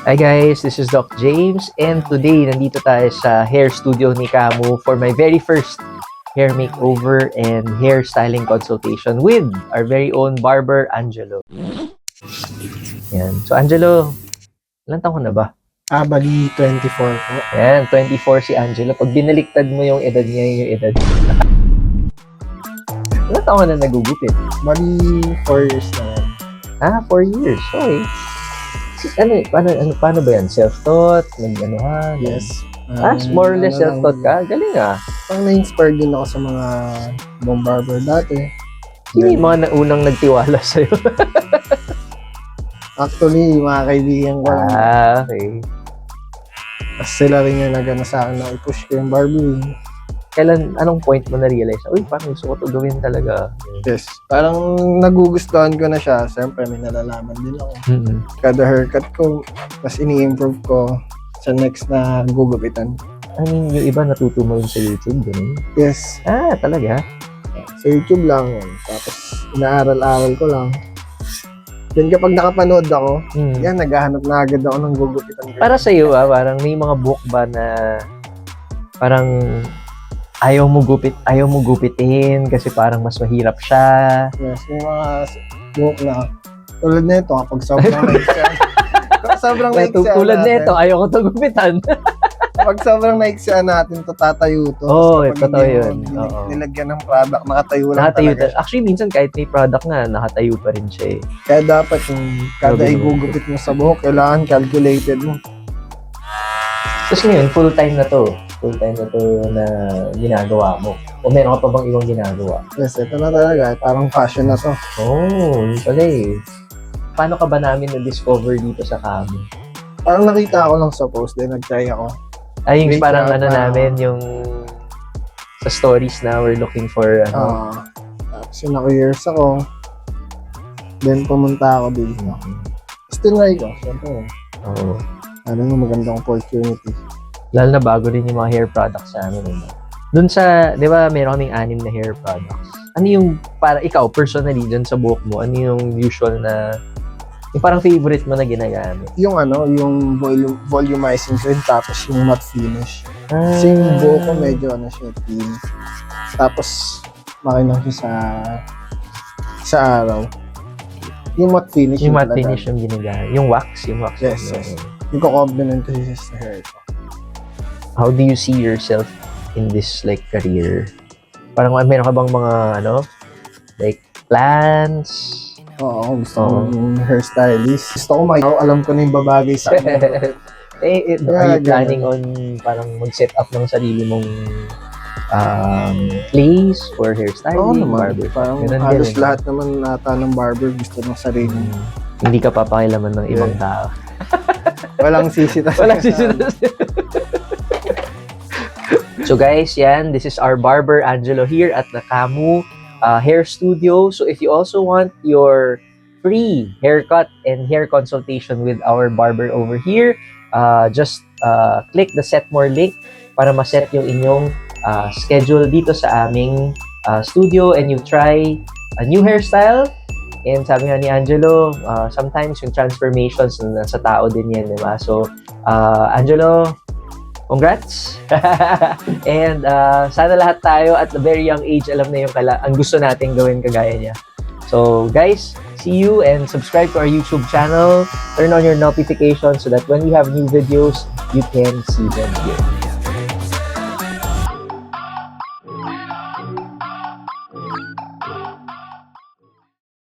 Hi guys, this is Doc James and today nandito tayo sa hair studio ni Kamu for my very first hair makeover and hairstyling consultation with our very own barber, Angelo. Yan. So Angelo, ilang taon ka na ba? Bali 24 po. Yan, 24 si Angelo. Pag binaliktad mo yung edad niya, yung edad niya. Ilang taon ka na nagugupit? Bali 4 years na yan. 4 years. Okay. Paano ba yan? Self-taught? Nag-anuhan? Yes. More or less self-taught ka? Galing ah. Pang na-inspire din ako sa mga ibang barber dati. Sino yung mga unang nagtiwala sa'yo? Actually, mga kaibigan ko lang. Okay. Tapos sila rin yung nagana sa akin na i-push ko yung barbering. Anong point mo na-realize? Uy, parang gusto ko ito gawin talaga. Yes. Parang nagugustuhan ko na siya. Siyempre, may nalalaman din ako. Mm-hmm. Kada haircut ko, mas ini-improve ko sa next na gugupitan. I mean, yung iba natuto mo rin sa YouTube, ganun? Yes. Talaga? Sa YouTube lang yan. Tapos, inaaral-aral ko lang. Then kapag nakapanood ako, yan, naghahanap na agad ako ng gugupitan. Para sa iyo, parang may mga book ba na parang ayaw mo gupitin kasi parang mas mahirap siya. Yes, may mga book na tulad nito kapag sobrang naiksiyan. Tulad nito, ayaw ko ito gupitan. Pag sobrang naiksiyan natin, tatayo to. Totoo yun. Nilagyan ng product, nakatayo lang talaga. Actually, minsan kahit may product nga, nakatayo pa rin siya eh. Kaya dapat yung kada igugupit mo sa buhok, kailangan calculated mo. Tapos ngayon, full-time na to na ginagawa mo. O meron ka pa bang ibang ginagawa? Yes, ito na talaga. Parang fashion na to. Yun pala eh. Paano ka ba namin na-discover dito sa Kamu? Parang nakita ko lang sa post, then nag-try ako. Yung parang namin, yung sa stories na we're looking for, tapos yun years ako. Then pumunta ako dito. Tinry ko, syempre. Oo. Magandang opportunity. Lalo na bago rin yung mga hair products sa amin. Doon sa, di ba, meron kaming 6 na hair products. Ano yung, para ikaw, personally, dun sa buhok mo, ano yung usual na, yung parang favorite mo na ginagamit? Yung yung volumizing cream, tapos yung matte finish. Kasi yung buhok ko medyo siya, thin. Tapos, makinang siya sa araw. Yung matte finish. Yung matte finish yung ginagamit. Yung wax? Yes, yes. Yung ko-compliment ko siya sa hair ko. How do you see yourself in this like career? Parang meron ka bang mga like plans? Oo, gusto ko yung hairstylist. Gusto ko alam ko na yung babagay sa akin. Are you planning on parang mag-set up ng sarili mong place or hairstyling? Oo naman. Barber? Parang halos lahat naman nata ng barber gusto ng sarili. Hindi ka papakilaman ng ibang tao. Walang sisitas. So guys, this is our barber Angelo here at the Kamu Hair Studio. So if you also want your free haircut and hair consultation with our barber over here, just click the set more link para ma-set yung inyong schedule dito sa aming studio and you try a new hairstyle. And sabi nga ni Angelo, sometimes yung transformations nasa tao din yan, di ba? So, Angelo, congrats! And sana lahat tayo at a very young age, alam na yung ang gusto nating gawin kagaya niya. So, guys, see you and subscribe to our YouTube channel. Turn on your notifications so that when we have new videos, you can see them here.